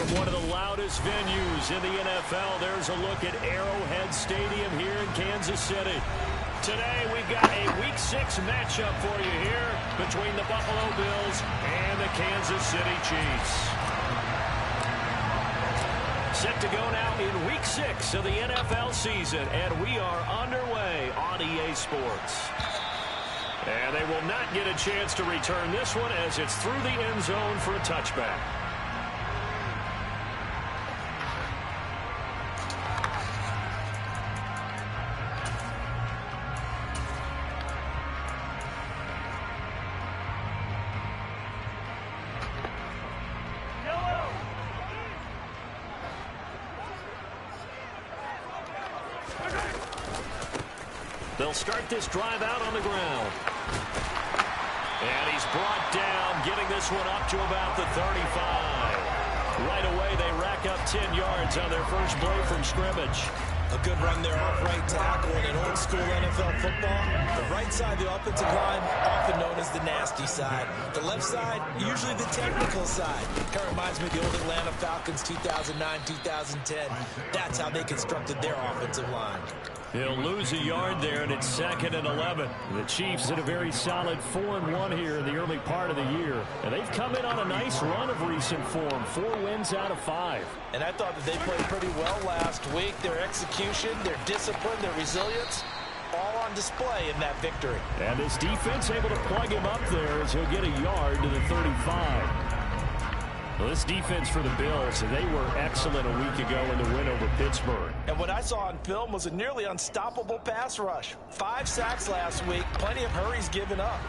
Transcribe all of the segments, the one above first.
From one of the loudest venues in the NFL, there's a look at Arrowhead Stadium here in Kansas City. Today, we've got a Week 6 matchup for you here between the Buffalo Bills and the Kansas City Chiefs. Set to go now in Week 6 of the NFL season, and we are underway on EA Sports. And they will not get a chance to return this one as it's through the end zone for a touchback. They'll start this drive out on the ground. And he's brought down, getting this one up to about the 35. Right away, they rack up 10 yards on their first play from scrimmage. A good run there off right tackle in an old-school NFL football. The right side of the offensive line, often known as the nasty side. The left side, usually the technical side. Kind of reminds me of the old Atlanta Falcons 2009-2010. That's how they constructed their offensive line. He'll lose a yard there, and it's 2nd and 11. The Chiefs in a very solid 4-1 here in the early part of the year. And they've come in on a nice run of recent form. 4 wins out of 5. And I thought that they played pretty well last week. Their execution, their discipline, their resilience, all on display in that victory. And this defense able to plug him up there as he'll get a yard to the 35. Well, this defense for the Bills, they were excellent a week ago in the win over Pittsburgh. And what I saw on film was a nearly unstoppable pass rush. 5 sacks last week, plenty of hurries given up.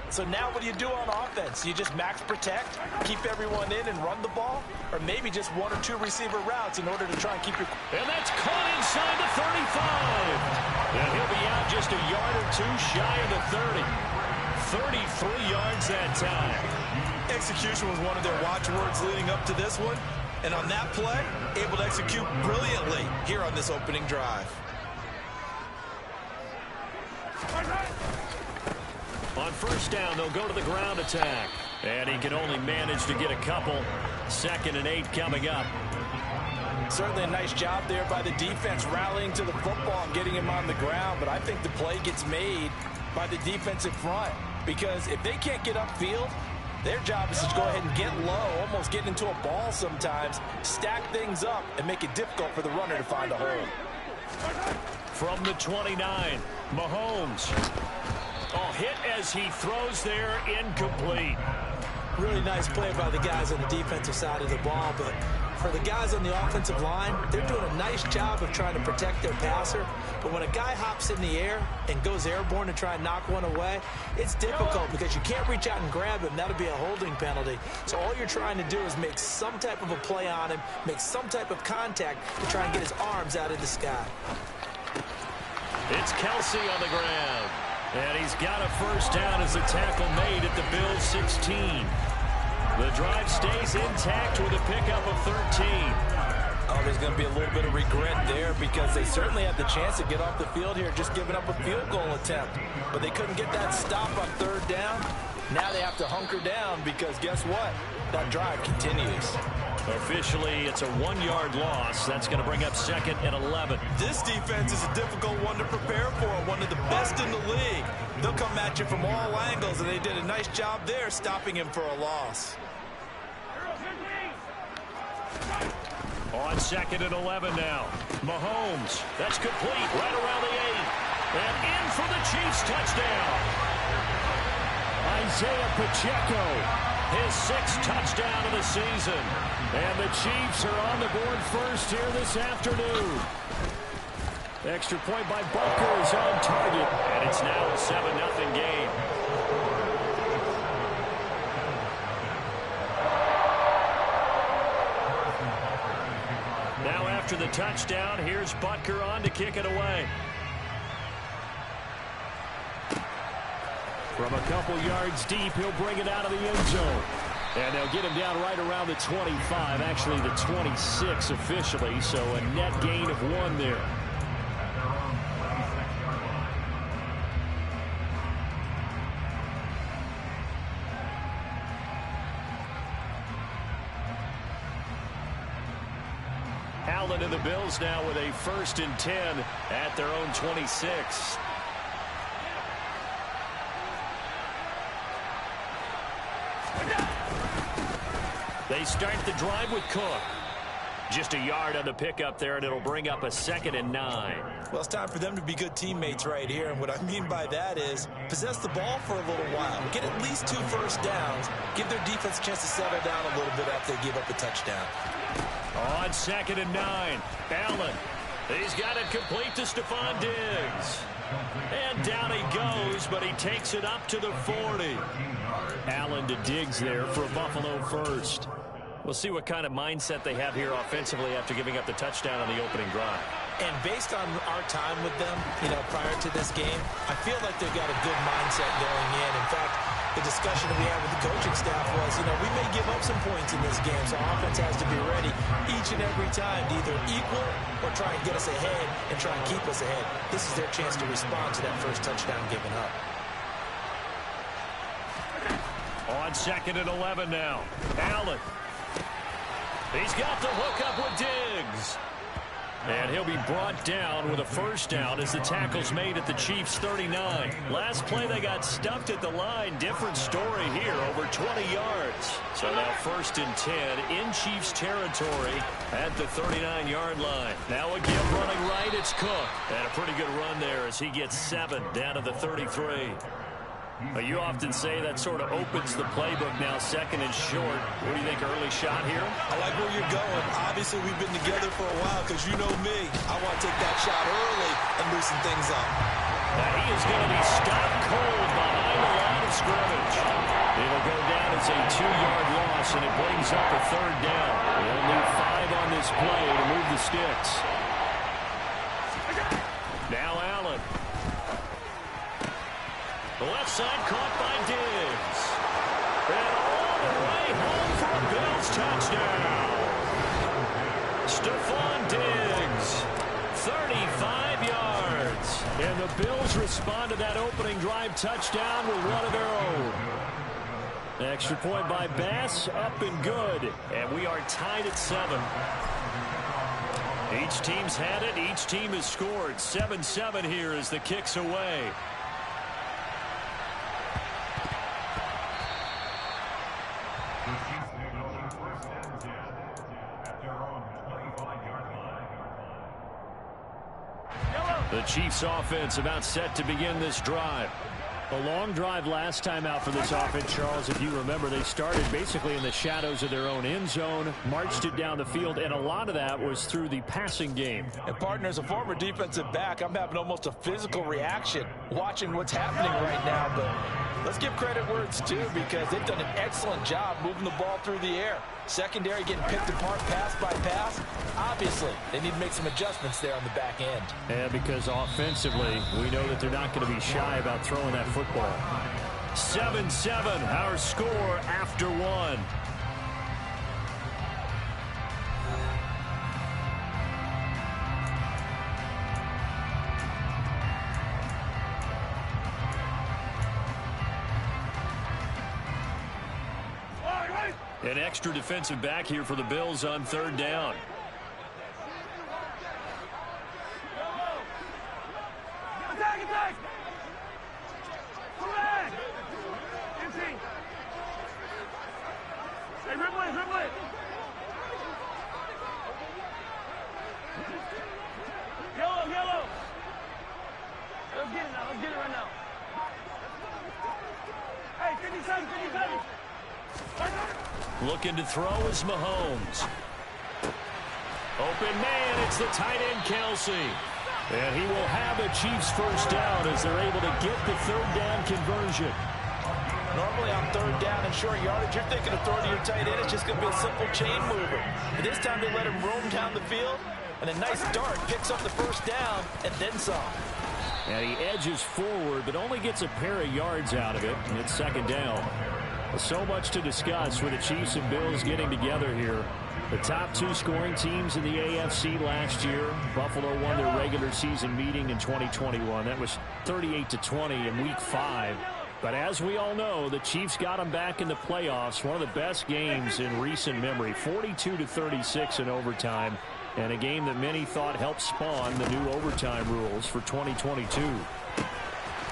So now what do you do on offense? You just max protect, keep everyone in and run the ball? Or maybe just 1 or 2 receiver routes in order to try and keep your... And that's caught inside the 35. And he'll be out just a yard or 2 shy of the 30. 33 yards that time. Execution was one of their watchwords leading up to this one. And on that play, able to execute brilliantly here on this opening drive. On first down, they'll go to the ground attack. And he can only manage to get a couple. 2nd and 8 coming up. Certainly a nice job there by the defense rallying to the football and getting him on the ground. But I think the play gets made by the defensive front. Because if they can't get upfield, their job is to go ahead and get low, almost get into a ball sometimes, stack things up, and make it difficult for the runner to find a hole. From the 29, Mahomes. Oh, hit as he throws there, incomplete. Really nice play by the guys on the defensive side of the ball, but for the guys on the offensive line, they're doing a nice job of trying to protect their passer. But when a guy hops in the air and goes airborne to try and knock one away, it's difficult because you can't reach out and grab him. That'll be a holding penalty. So all you're trying to do is make some type of a play on him, make some type of contact to try and get his arms out of the sky. It's Kelsey on the ground. And he's got a first down as the tackle made at the Bills' 16. The drive stays intact with a pickup of 13. Oh, there's going to be a little bit of regret there because they certainly had the chance to get off the field here, just giving up a field goal attempt. But they couldn't get that stop on 3rd down. Now they have to hunker down because guess what? That drive continues. Officially, it's a 1-yard loss. That's going to bring up 2nd and 11. This defense is a difficult one to prepare for, one of the best in the league. They'll come at you from all angles, and they did a nice job there stopping him for a loss. On 2nd and 11 now. Mahomes. That's complete right around the 8. And in for the Chiefs touchdown. Isaiah Pacheco. His 6th touchdown of the season. And the Chiefs are on the board first here this afternoon. Extra point by Butker is on target. And it's now a 7-0 game. Now after the touchdown, here's Butker on to kick it away. From a couple yards deep, he'll bring it out of the end zone. And they'll get him down right around the 25, actually the 26 officially, so a net gain of 1 there. Allen and the Bills now with a 1st and 10 at their own 26. They start the drive with Cook. Just a yard on the pickup there, and it'll bring up a 2nd and 9. Well, it's time for them to be good teammates right here. And what I mean by that is possess the ball for a little while. Get at least 2 first downs. Give their defense a chance to settle down a little bit after they give up a touchdown. On 2nd and 9, Allen. He's got it complete to Stephon Diggs. And down he goes, but he takes it up to the 40. Allen to Diggs there for a Buffalo first. We'll see what kind of mindset they have here offensively after giving up the touchdown on the opening drive. And based on our time with them, prior to this game, I feel like they've got a good mindset going in. In fact, the discussion that we had with the coaching staff was, we may give up some points in this game, so offense has to be ready each and every time to either equal or try and get us ahead and try and keep us ahead. This is their chance to respond to that first touchdown given up. On 2nd and 11 now, Allen. He's got the hook up with Diggs. And he'll be brought down with a 1st down as the tackle's made at the Chiefs' 39. Last play they got stuffed at the line. Different story here, over 20 yards. So now 1st and 10 in Chiefs territory at the 39-yard line. Now again running right, it's Cook. And a pretty good run there as he gets 7 down to the 33. You often say that sort of opens the playbook now, 2nd and short. What do you think, early shot here? I like where you're going. Obviously, we've been together for a while because you know me. I want to take that shot early and loosen things up. Now he is going to be stopped cold behind the line of scrimmage. It'll go down as a 2-yard loss, and it brings up a 3rd down. They'll need 5 on this play to move the sticks. Now Allen. The left side caught by Diggs. And all the way home for a Bills touchdown. Stephon Diggs, 35 yards. And the Bills respond to that opening drive touchdown with one of their own. Extra point by Bass, up and good. And we are tied at 7. Each team's had it. Each team has scored. 7-7 here as the kick's away. The Chiefs offense about set to begin this drive. A long drive last time out for this offense, Charles. If you remember, they started basically in the shadows of their own end zone, marched it down the field, and a lot of that was through the passing game. And, partner, as a former defensive back, I'm having almost a physical reaction watching what's happening right now. But let's give credit where it's due because they've done an excellent job moving the ball through the air. Secondary getting picked apart pass by pass. Obviously, they need to make some adjustments there on the back end. Yeah, because offensively, we know that they're not going to be shy about throwing that football. 7-7, our score after 1. An extra defensive back here for the Bills on 3rd down. Yellow. Let's get it now. Let's get it right now. Hey, 57. Looking to throw is Mahomes. Open man, it's the tight end Kelsey. And he will have a Chiefs 1st down as they're able to get the 3rd down conversion. Normally on 3rd down and short yardage, you're thinking of throwing to your tight end. It's just going to be a simple chain mover. But this time they let him roam down the field, and a nice dart picks up the 1st down and then some. And he edges forward, but only gets a pair of yards out of it, and it's 2nd down. So much to discuss with the Chiefs and Bills getting together here. The top 2 scoring teams in the AFC last year. Buffalo won their regular season meeting in 2021. That was 38-20 in Week 5. But as we all know, the Chiefs got them back in the playoffs. One of the best games in recent memory. 42-36 in overtime. And a game that many thought helped spawn the new overtime rules for 2022.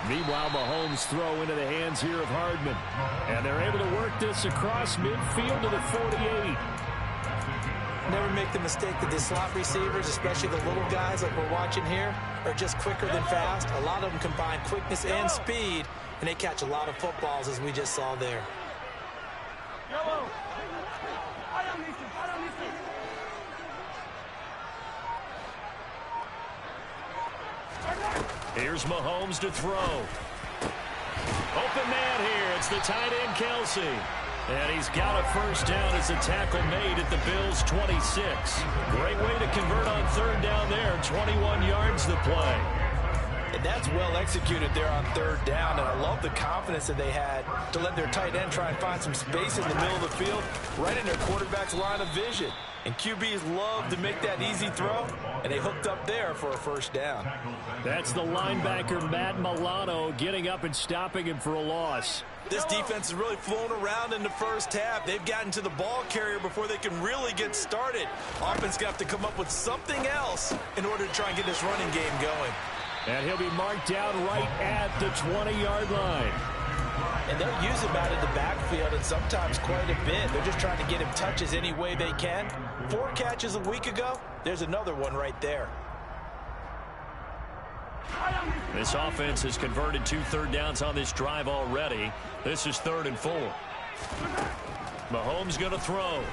Meanwhile, Mahomes throw into the hands here of Hardman. And they're able to work this across midfield to the 48. Never make the mistake that the slot receivers, especially the little guys like we're watching here, are just quicker than fast. A lot of them combine quickness and speed, and they catch a lot of footballs, as we just saw there. Here's Mahomes to throw. Open man here. It's the tight end, Kelsey. And he's got a first down as a tackle made at the Bills' 26. Great way to convert on third down there. 21 yards the play. And that's well executed there on third down. And I love the confidence that they had to let their tight end try and find some space in the middle of the field, right in their quarterback's line of vision. And QBs love to make that easy throw, and they hooked up there for a first down. That's the linebacker, Matt Milano, getting up and stopping him for a loss. This defense is really flown around in the first half. They've gotten to the ball carrier before they can really get started. Offense got to come up with something else in order to try and get this running game going. And he'll be marked down right at the 20-yard line. And they'll use him out of the backfield, and sometimes quite a bit. They're just trying to get him touches any way they can. 4 catches a week ago. There's another one right there. This offense has converted 2 third downs on this drive already. This is 3rd and 4. Mahomes going to throw.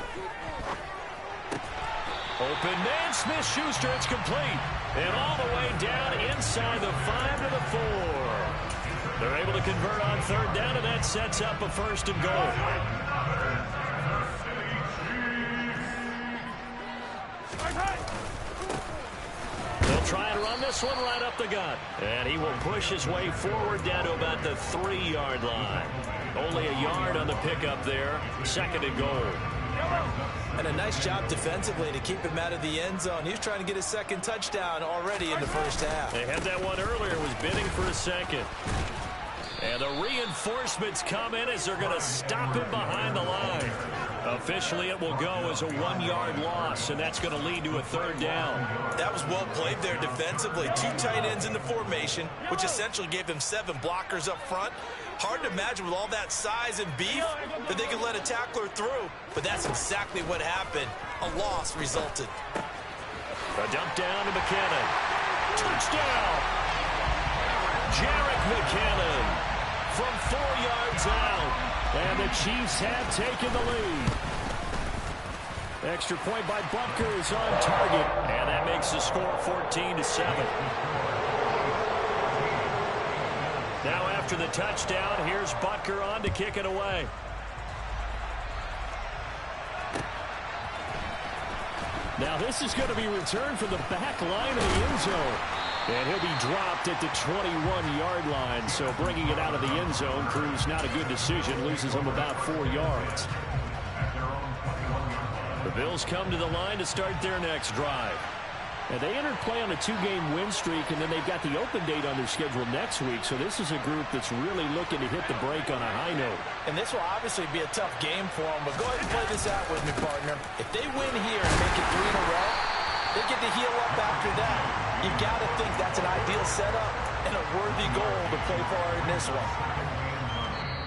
Open man, Smith-Schuster, it's complete. And all the way down inside the 5 to the 4. They're able to convert on third down, and that sets up a 1st and goal. They'll try and run this one right up the gut. And he will push his way forward down to about the 3-yard line. Only a yard on the pickup there. 2nd and goal. And a nice job defensively to keep him out of the end zone. He was trying to get his 2nd touchdown already in the first half. They had that one earlier, was bidding for a 2nd. And the reinforcements come in as they're going to stop him behind the line. Officially, it will go as a 1-yard loss, and that's going to lead to a 3rd down. That was well played there defensively. 2 tight ends in the formation, which essentially gave them 7 blockers up front. Hard to imagine with all that size and beef that they could let a tackler through, but that's exactly what happened. A loss resulted. A dump down to McKinnon. Touchdown! Jerick McKinnon from 4 yards out. And the Chiefs have taken the lead. Extra point by Butker is on target. And that makes the score 14-7. Now after the touchdown, here's Butker on to kick it away. Now this is going to be returned from the back line of the end zone. And he'll be dropped at the 21-yard line. So bringing it out of the end zone proves not a good decision. Loses him about 4 yards. The Bills come to the line to start their next drive. And they entered play on a 2-game win streak, and then they've got the open date on their schedule next week. So this is a group that's really looking to hit the break on a high note. And this will obviously be a tough game for them. But go ahead and play this out with me, partner. If they win here and make it 3 in a row, they get to heal up after that. You got to think that's an ideal setup and a worthy goal to play for in this one.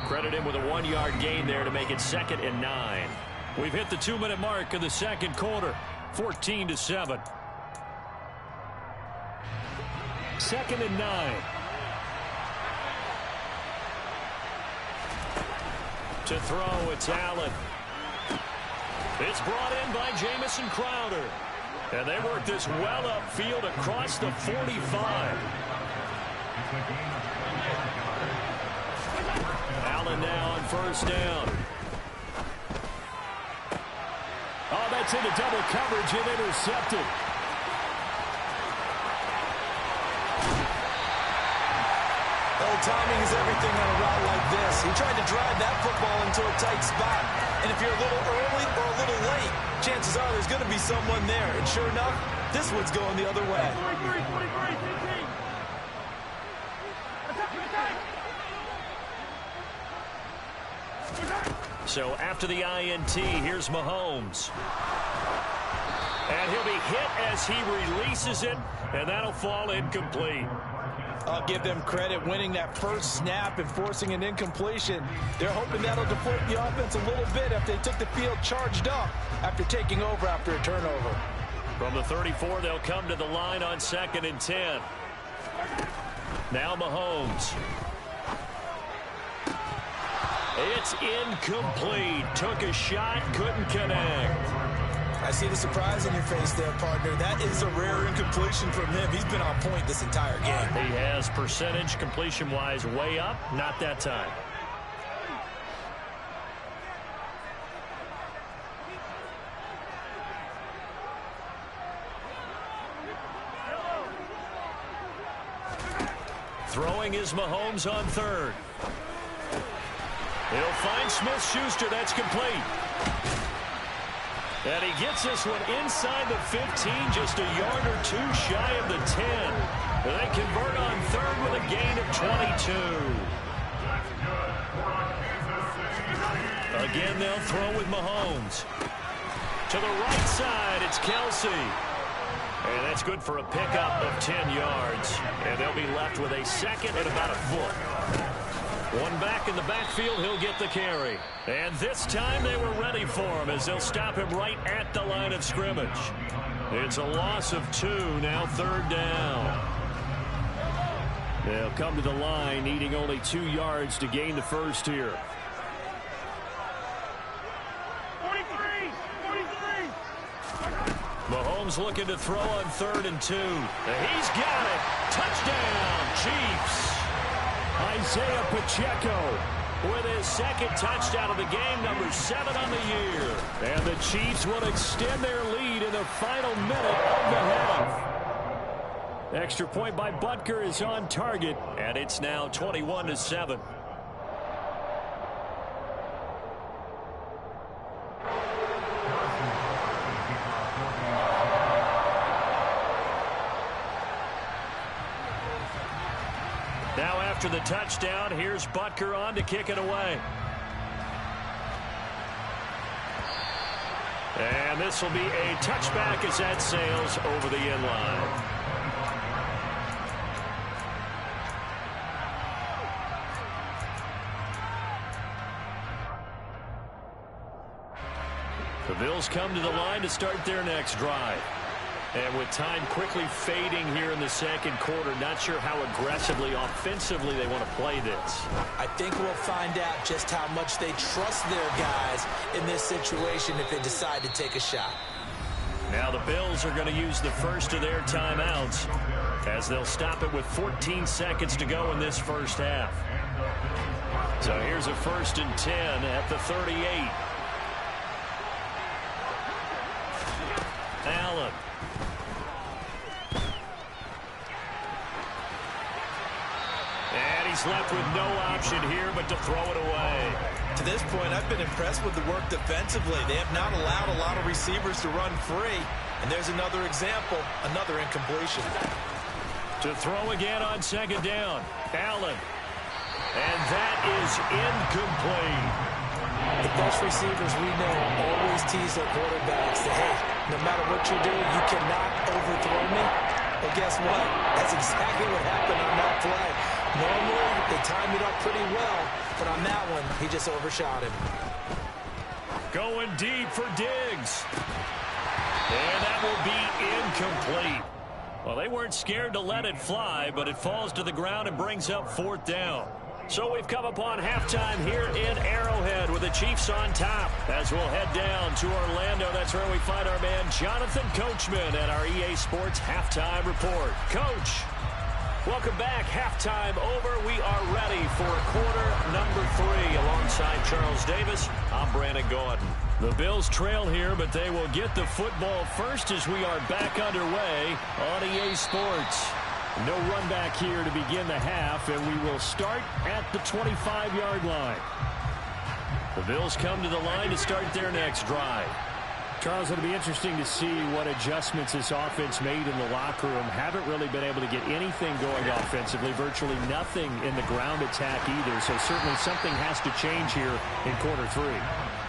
Credit him with a 1-yard gain there to make it 2nd and 9. We've hit the 2-minute mark of the second quarter. 14-7. 2nd and 9. To throw, it's Allen. It's brought in by Jamison Crowder. And they work this well upfield across the 45. Allen now on 1st down. Oh, that's into double coverage and intercepted. Well, timing is everything on a route like this. He tried to drive that football into a tight spot. And if you're a little early or a little late, chances are there's going to be someone there. And sure enough, this one's going the other way. 23. So after the INT, here's Mahomes. And he'll be hit as he releases it, and that'll fall incomplete. I'll give them credit winning that first snap and forcing an incompletion. They're hoping that'll deflate the offense a little bit if they took the field charged up after taking over after a turnover. From the 34, they'll come to the line on 2nd and 10. Now Mahomes. It's incomplete. Took a shot, couldn't connect. I see the surprise in your face there, partner. That is a rare incompletion from him. He's been on point this entire game. He has percentage completion-wise way up. Not that time. Throwing is Mahomes on 3rd. He'll find Smith-Schuster. That's complete. And he gets this one inside the 15, just a yard or two shy of the 10. They convert on 3rd with a gain of 22. Again, they'll throw with Mahomes. To the right side, it's Kelsey. And that's good for a pickup of 10 yards. And they'll be left with a 2nd and about a foot. One back in the backfield, he'll get the carry. And this time they were ready for him as they'll stop him right at the line of scrimmage. It's a loss of 2, now 3rd down. They'll come to the line needing only 2 yards to gain the first here. 43! Mahomes looking to throw on 3rd and 2. He's got it. Touchdown, Chiefs. Isaiah Pacheco with his 2nd touchdown of the game, number 7 on the year. And the Chiefs will extend their lead in the final minute of the half. Extra point by Butker is on target, and it's now 21-7. Now after the touchdown, here's Butker on to kick it away. And this will be a touchback as that sails over the end line. The Bills come to the line to start their next drive. And with time quickly fading here in the 2nd quarter, not sure how aggressively, offensively they want to play this. I think we'll find out just how much they trust their guys in this situation if they decide to take a shot. Now the Bills are going to use the first of their timeouts as they'll stop it with 14 seconds to go in this first half. So here's a 1st and 10 at the 38. Allen. And he's left with no option here but to throw it away. To this point, I've been impressed with the work defensively. They have not allowed a lot of receivers to run free. And there's another example, another incompletion. To throw again on 2nd down. Allen. And that is incomplete. The best receivers we know always tease their quarterbacks that, hey, no matter what you do, you cannot overthrow me. Well, guess what? That's exactly what happened on that play. Normally, they time it up pretty well, but on that one, he just overshot him. Going deep for Diggs. And that will be incomplete. Well, they weren't scared to let it fly, but it falls to the ground and brings up 4th down. So we've come upon halftime here in Arrowhead with the Chiefs on top. As we'll head down to Orlando, that's where we find our man Jonathan Coachman at our EA Sports Halftime Report. Coach, welcome back. Halftime over. We are ready for quarter number 3. Alongside Charles Davis, I'm Brandon Gaudin. The Bills trail here, but they will get the football first as we are back underway on EA Sports. No run back here to begin the half, and we will start at the 25-yard line. The Bills come to the line to start their next drive. Charles, it'll be interesting to see what adjustments this offense made in the locker room. Haven't really been able to get anything going offensively, virtually nothing in the ground attack either. So certainly something has to change here in quarter 3.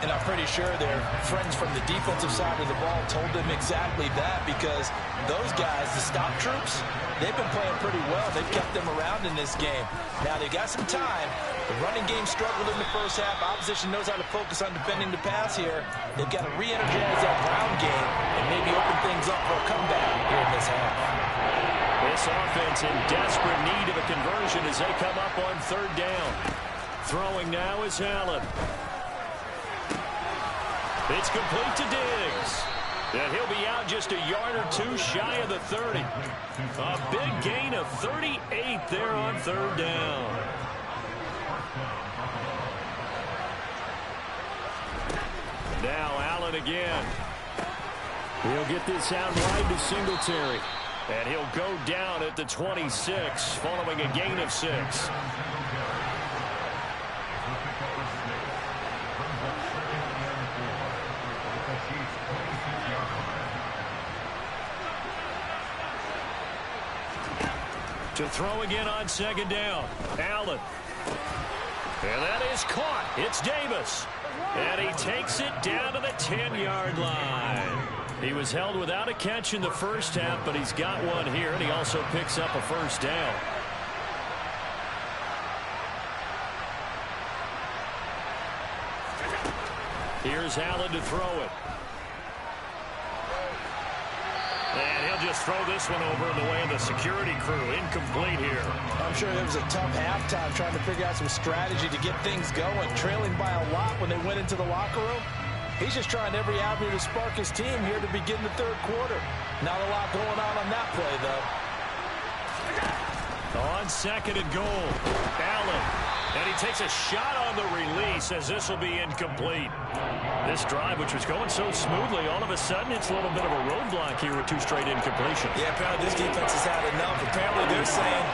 And I'm pretty sure their friends from the defensive side of the ball told them exactly that, because those guys, the stop troops, they've been playing pretty well. They've kept them around in this game. Now they got some time. The running game struggled in the first half. Opposition knows how to focus on defending the pass here. They've got to re-energize that ground game and maybe open things up for a comeback here in this half. This offense in desperate need of a conversion as they come up on 3rd down. Throwing now is Allen. It's complete to Diggs. And he'll be out just a yard or 2 shy of the 30. A big gain of 38 there on 3rd down. Now Allen again. He'll get this out wide to Singletary. And he'll go down at the 26 following a gain of 6. To throw again on 2nd down. Allen. And that is caught. It's Davis. And he takes it down to the 10-yard line. He was held without a catch in the first half, but he's got one here, and he also picks up a 1st down. Here's Allen to throw it. And he'll just throw this one over in the way of the security crew. Incomplete here. I'm sure it was a tough halftime trying to figure out some strategy to get things going. Trailing by a lot when they went into the locker room. He's just trying every avenue to spark his team here to begin the 3rd quarter. Not a lot going on that play, though. On 2nd and goal, Allen. And he takes a shot on the release as this will be incomplete. This drive, which was going so smoothly, all of a sudden it's a little bit of a roadblock here with 2 straight incompletions. Yeah, apparently this defense has had enough. Apparently they're saying,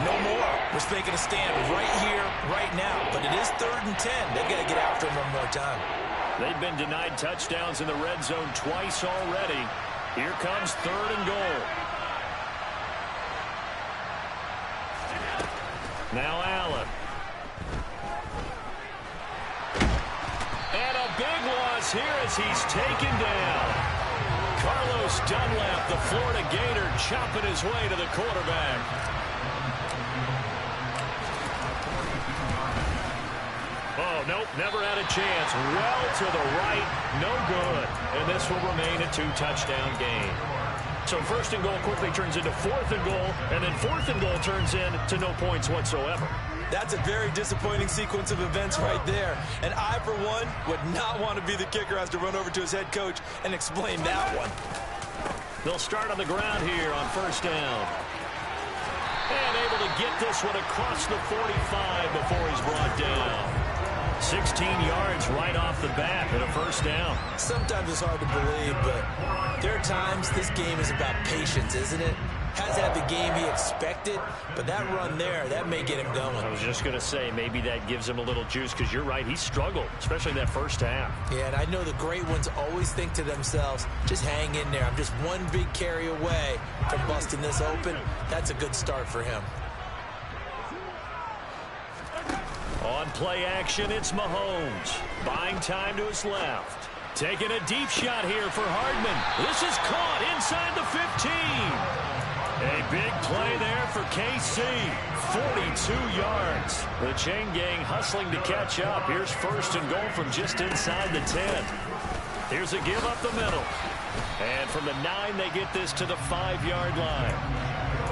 no more. We're making a stand right here, right now. But it is 3rd and 10. They've got to get after him one more time. They've been denied touchdowns in the red zone twice already. Here comes 3rd and goal. Now Allen. And a big loss here as he's taken down. Carlos Dunlap, the Florida Gator, chopping his way to the quarterback. Oh, nope, never had a chance. Well to the right, no good. And this will remain a 2-touchdown game. So 1st and goal quickly turns into 4th and goal, and then 4th and goal turns into no points whatsoever. That's a very disappointing sequence of events right there. And I, for one, would not want to be the kicker who has to run over to his head coach and explain that one. They'll start on the ground here on 1st down. And able to get this one across the 45 before he's brought down. 16 yards right off the bat and a 1st down. Sometimes it's hard to believe, but there are times this game is about patience, isn't it? Has had the game he expected, but that run there, that may get him going. I was just going to say, maybe that gives him a little juice, because you're right, he struggled, especially that first half. Yeah, and I know the great ones always think to themselves, just hang in there. I'm just one big carry away from busting this open. That's a good start for him. On play action, it's Mahomes. Buying time to his left. Taking a deep shot here for Hardman. This is caught inside the 15. A big play there for KC. 42 yards. The chain gang hustling to catch up. Here's 1st and goal from just inside the 10. Here's a give up the middle. And from the 9, they get this to the 5-yard line.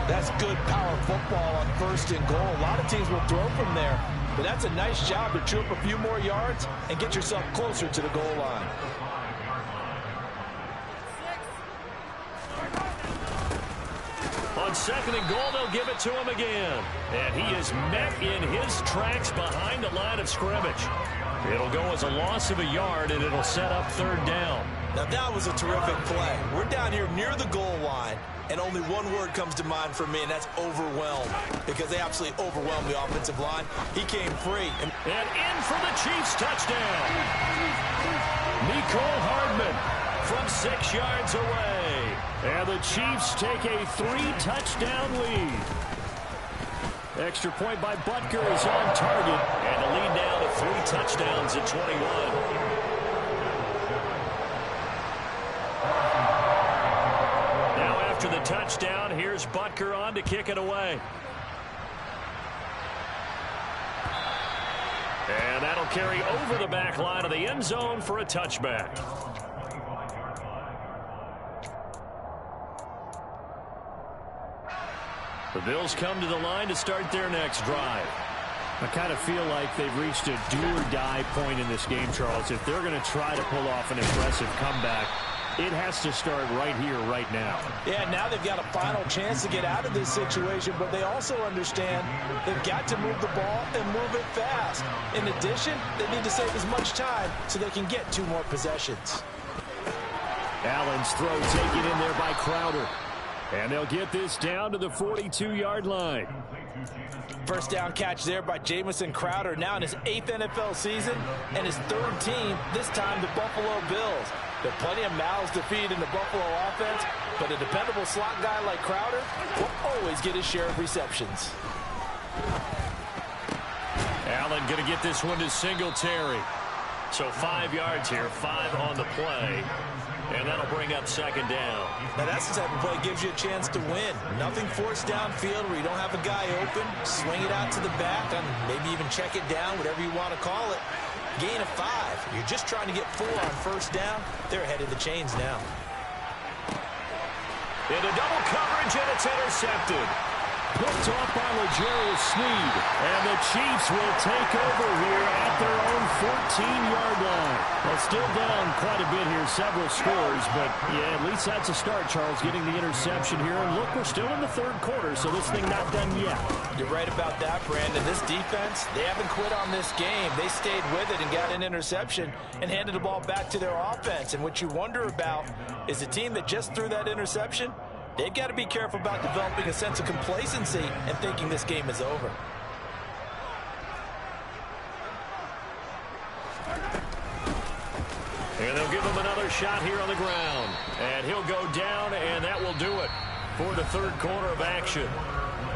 That's good power football on 1st and goal. A lot of teams will throw from there. But that's a nice job to chew up a few more yards and get yourself closer to the goal line. On 2nd and goal, they'll give it to him again. And he is met in his tracks behind the line of scrimmage. It'll go as a loss of a yard, and it'll set up 3rd down. Now, that was a terrific play. We're down here near the goal line, and only one word comes to mind for me, and that's overwhelmed, because they absolutely overwhelmed the offensive line. He came free. And in for the Chiefs touchdown. Mecole Hardman. from 6 yards away. And the Chiefs take a 3-touchdown lead. Extra point by Butker is on target. And the lead now to 3 touchdowns at 21. Now after the touchdown, here's Butker on to kick it away. And that'll carry over the back line of the end zone for a touchback. The Bills come to the line to start their next drive. I kind of feel like they've reached a do-or-die point in this game, Charles. If they're going to try to pull off an impressive comeback, it has to start right here, right now. Yeah, now they've got a final chance to get out of this situation, but they also understand they've got to move the ball and move it fast. In addition, they need to save as much time so they can get 2 more possessions. Allen's throw taken in there by Crowder. And they'll get this down to the 42-yard line. First down catch there by Jamison Crowder, now in his 8th NFL season and his 3rd team, this time the Buffalo Bills. There are plenty of mouths to feed in the Buffalo offense, but a dependable slot guy like Crowder will always get his share of receptions. Allen going to get this one to Singletary. So 5 yards here, 5 on the play. And that'll bring up 2nd down. Now that's the type of play that gives you a chance to win. Nothing forced downfield where you don't have a guy open. Swing it out to the back and maybe even check it down, whatever you want to call it. Gain of 5. You're just trying to get 4 on first down. They're ahead of the chains now. Into double coverage, and it's intercepted. Picked off by L'Jarius Sneed. And the Chiefs will take over here at their own 14-yard line. Well, still down quite a bit here, several scores, but yeah, at least that's a start, Charles, getting the interception here. And look, we're still in the 3rd quarter, so this thing not done yet. You're right about that, Brandon. This defense, they haven't quit on this game. They stayed with it and got an interception and handed the ball back to their offense. And what you wonder about is the team that just threw that interception, they've got to be careful about developing a sense of complacency and thinking this game is over. And they'll give him another shot here on the ground. And he'll go down, and that will do it for the 3rd quarter of action.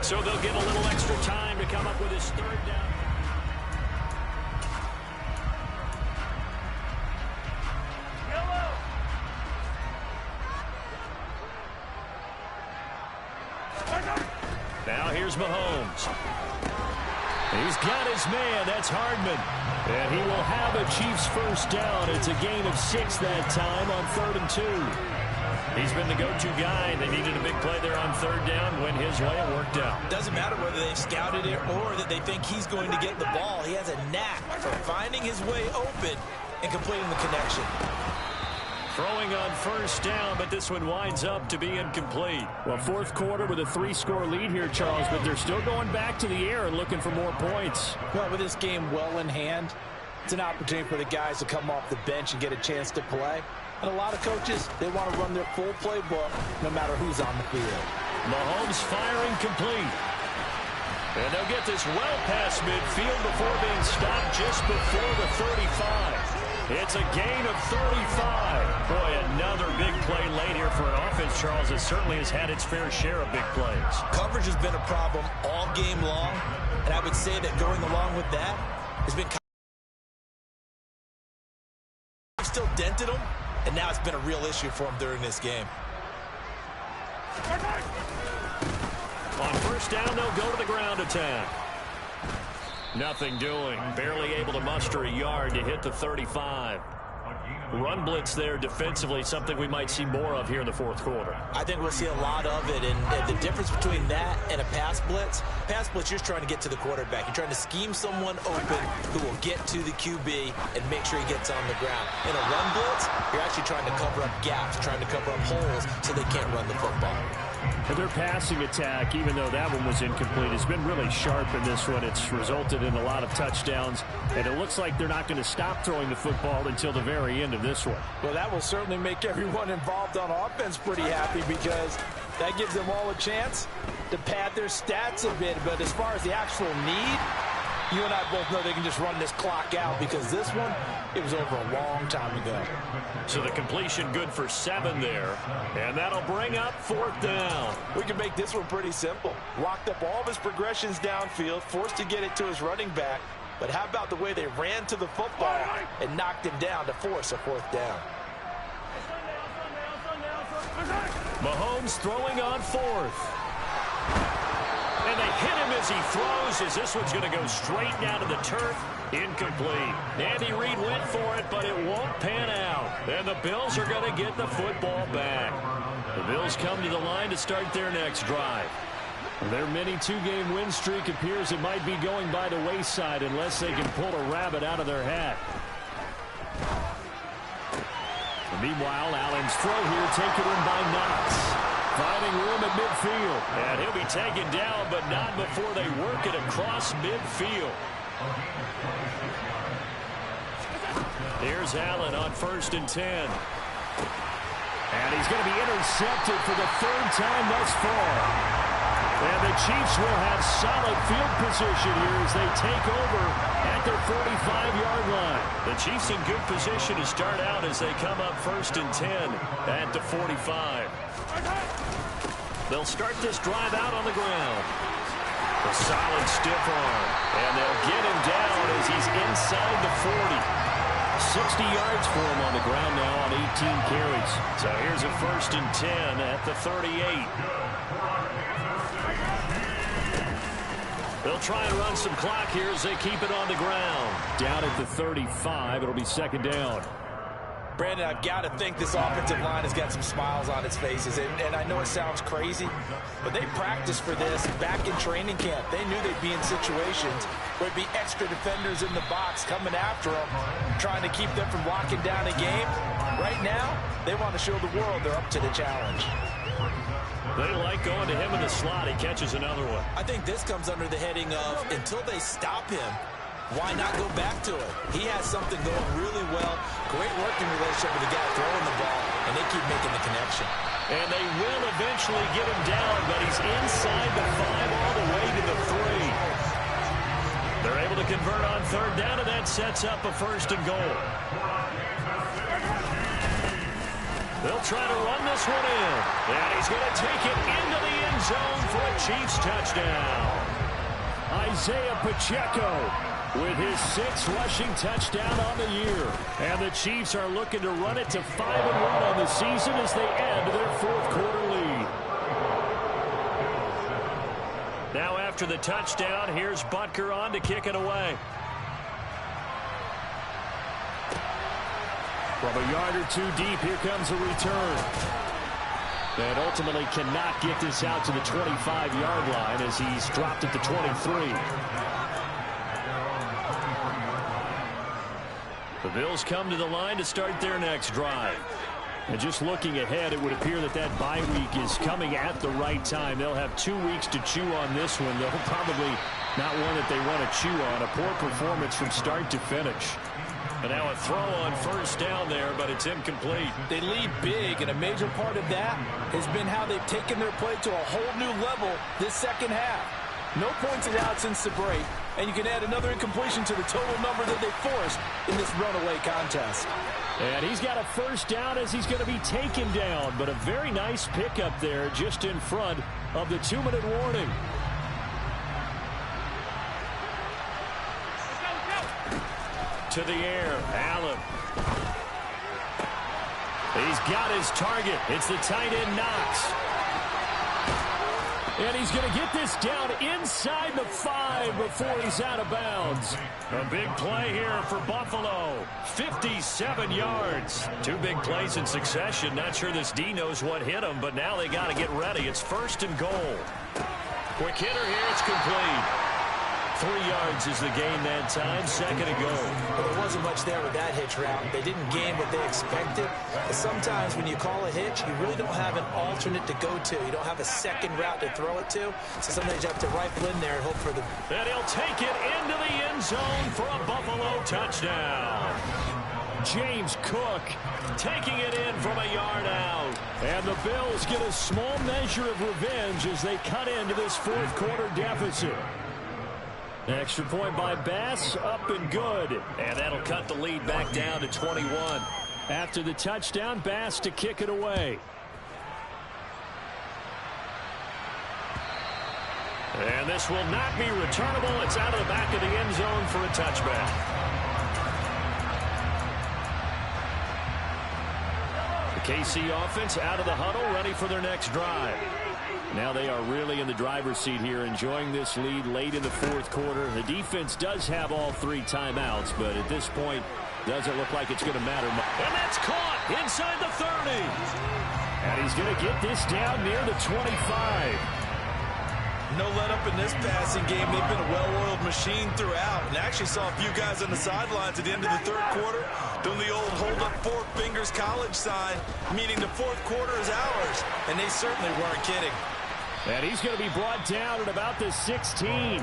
So they'll get a little extra time to come up with his 3rd down. Now here's Mahomes. He's got his man. That's Hardman. And he will have a Chiefs first down. It's a gain of 6 that time on 3rd and 2. He's been the go-to guy. They needed a big play there on 3rd down. Went his way. It worked out. Doesn't matter whether they've scouted it or that they think he's going to get the ball. He has a knack for finding his way open and completing the connection. Throwing on first down, but this one winds up to be incomplete. Well, 4th quarter with a 3-score lead here, Charles, but they're still going back to the air and looking for more points. Well, with this game well in hand, it's an opportunity for the guys to come off the bench and get a chance to play. And a lot of coaches, they want to run their full playbook no matter who's on the field. Mahomes firing complete. And they'll get this well past midfield before being stopped just before the 35. It's a gain of 35. Boy, another big play late here for an offense, Charles, that certainly has had its fair share of big plays. Coverage has been a problem all game long, and I would say that going along with that has been still dented them, and now it's been a real issue for them during this game. On first down, they'll go to the ground attack. Nothing doing. Barely able to muster a yard to hit the 35. Run blitz there defensively, something we might see more of here in the 4th quarter. I think we'll see a lot of it, and the difference between that and a pass blitz, you're just trying to get to the quarterback. You're trying to scheme someone open who will get to the QB and make sure he gets on the ground. In a run blitz, you're actually trying to cover up gaps, trying to cover up holes so they can't run the football. And their passing attack, even though that one was incomplete, has been really sharp in this one. It's resulted in a lot of touchdowns, and it looks like they're not going to stop throwing the football until the very end of this one. Well, that will certainly make everyone involved on offense pretty happy because that gives them all a chance to pad their stats a bit. But as far as the actual need, You and I both know they can just run this clock out because this one, it was over a long time ago. So the completion good for 7 there. And that'll bring up 4th down. We can make this one pretty simple. Locked up all of his progressions downfield, forced to get it to his running back. But how about the way they ran to the football and knocked him down to force a 4th down? Mahomes throwing on 4th. And they hit him as he throws, as this one's going to go straight down to the turf. Incomplete. Andy Reid went for it, but it won't pan out. And the Bills are going to get the football back. The Bills come to the line to start their next drive. Their mini 2-game win streak appears it might be going by the wayside unless they can pull a rabbit out of their hat. Meanwhile, Allen's throw here taken in by Knox. Finding room at midfield. And he'll be taken down, but not before they work it across midfield. Here's Allen on 1st and 10. And he's going to be intercepted for the 3rd time thus far. And the Chiefs will have solid field position here as they take over at their 45-yard line. The Chiefs in good position to start out as they come up 1st and 10 at the 45. They'll start this drive out on the ground. A solid stiff arm. And they'll get him down as he's inside the 40. 60 yards for him on the ground now on 18 carries. So here's a 1st and 10 at the 38. They'll try and run some clock here as they keep it on the ground. Down at the 35, it'll be 2nd down. Brandon, I've got to think this offensive line has got some smiles on its faces. And I know it sounds crazy, but they practiced for this back in training camp. They knew they'd be in situations where there'd be extra defenders in the box coming after them, trying to keep them from locking down a game. Right now, they want to show the world they're up to the challenge. They like going to him in the slot. He catches another one. I think this comes under the heading of until they stop him, why not go back to it? He has something going really well. Great working relationship with the guy throwing the ball, and they keep making the connection. And they will eventually get him down, but he's inside the 5 all the way to the 3. They're able to convert on 3rd down, and that sets up a 1st and goal. They'll try to run this one in. And he's going to take it into the end zone for a Chiefs touchdown. Isaiah Pacheco with his 6th rushing touchdown on the year. And the Chiefs are looking to run it to 5-1 on the season as they add to their 4th quarter lead. Now after the touchdown, here's Butker on to kick it away. From a yard or 2 deep, here comes a return. And ultimately cannot get this out to the 25-yard line as he's dropped at the 23. The Bills come to the line to start their next drive. And just looking ahead, it would appear that that bye week is coming at the right time. They'll have 2 weeks to chew on this one. They'll probably not one that they want to chew on. A poor performance from start to finish. And now a throw on 1st down there, but it's incomplete. They lead big, and a major part of that has been how they've taken their play to a whole new level this second half. No points allowed since the break, and you can add another incompletion to the total number that they forced in this runaway contest. And he's got a 1st down as he's going to be taken down, but a very nice pickup there just in front of the 2-minute warning. To the air, Allen. He's got his target. It's the tight end, Knox. And he's going to get this down inside the 5 before he's out of bounds. A big play here for Buffalo. 57 yards. 2 big plays in succession. Not sure this D knows what hit him, but now they got to get ready. It's 1st and goal. Quick hitter here. It's complete. 3 yards is the gain that time. 2nd and goal. Well, there wasn't much there with that hitch route. They didn't gain what they expected. But sometimes when you call a hitch, you really don't have an alternate to go to. You don't have a second route to throw it to. So sometimes you have to rifle in there and hope for the... And he'll take it into the end zone for a Buffalo touchdown. James Cook taking it in from a yard out. And the Bills get a small measure of revenge as they cut into this 4th quarter deficit. Extra point by Bass, up and good. And that'll cut the lead back down to 21. After the touchdown, Bass to kick it away. And this will not be returnable. It's out of the back of the end zone for a touchback. The KC offense out of the huddle, ready for their next drive. Now they are really in the driver's seat here, enjoying this lead late in the fourth quarter. The defense does have all 3 timeouts, but at this point, doesn't look like it's going to matter much. And that's caught inside the 30. And he's going to get this down near the 25. No let up in this passing game. They've been a well-oiled machine throughout. And actually saw a few guys on the sidelines at the end of the third quarter doing the old hold up 4 fingers college sign, meaning the fourth quarter is ours. And they certainly weren't kidding. And he's going to be brought down at about the 16.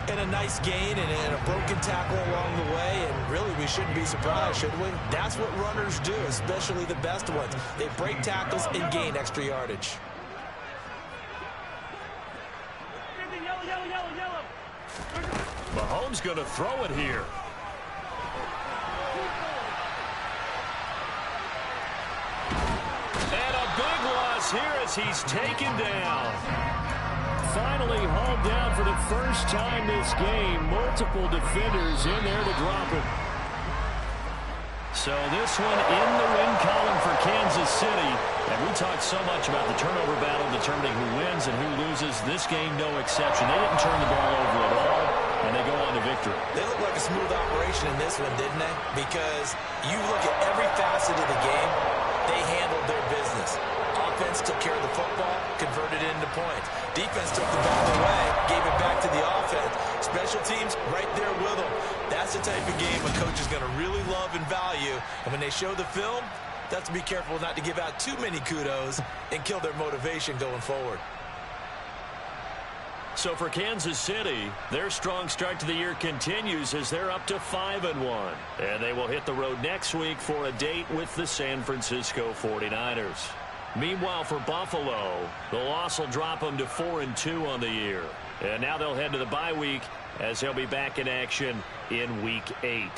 And a nice gain and a broken tackle along the way. And really, we shouldn't be surprised, should we? That's what runners do, especially the best ones. They break tackles and gain extra yardage. Mahomes going to throw it here. And a big loss here as he's taken down. Finally hauled down for the first time this game. Multiple defenders in there to drop him. So this one in the win column for Kansas City. And we talked so much about the turnover battle determining who wins and who loses. This game, no exception. They didn't turn the ball over at all, and they go on to victory. They look like a smooth operation in this one, didn't they? Because you look at every facet of the game, they handled their business. Offense took care of the football, converted it into points. Defense took the ball away, gave it back to the offense. Special teams right there with them. That's the type of game a coach is going to really love and value. And when they show the film, they have to be careful not to give out too many kudos and kill their motivation going forward. So for Kansas City, their strong start to the year continues as they're up to 5-1. And they will hit the road next week for a date with the San Francisco 49ers. Meanwhile, for Buffalo, the loss will drop them to 4-2 on the year. And now they'll head to the bye week as they'll be back in action in Week 8.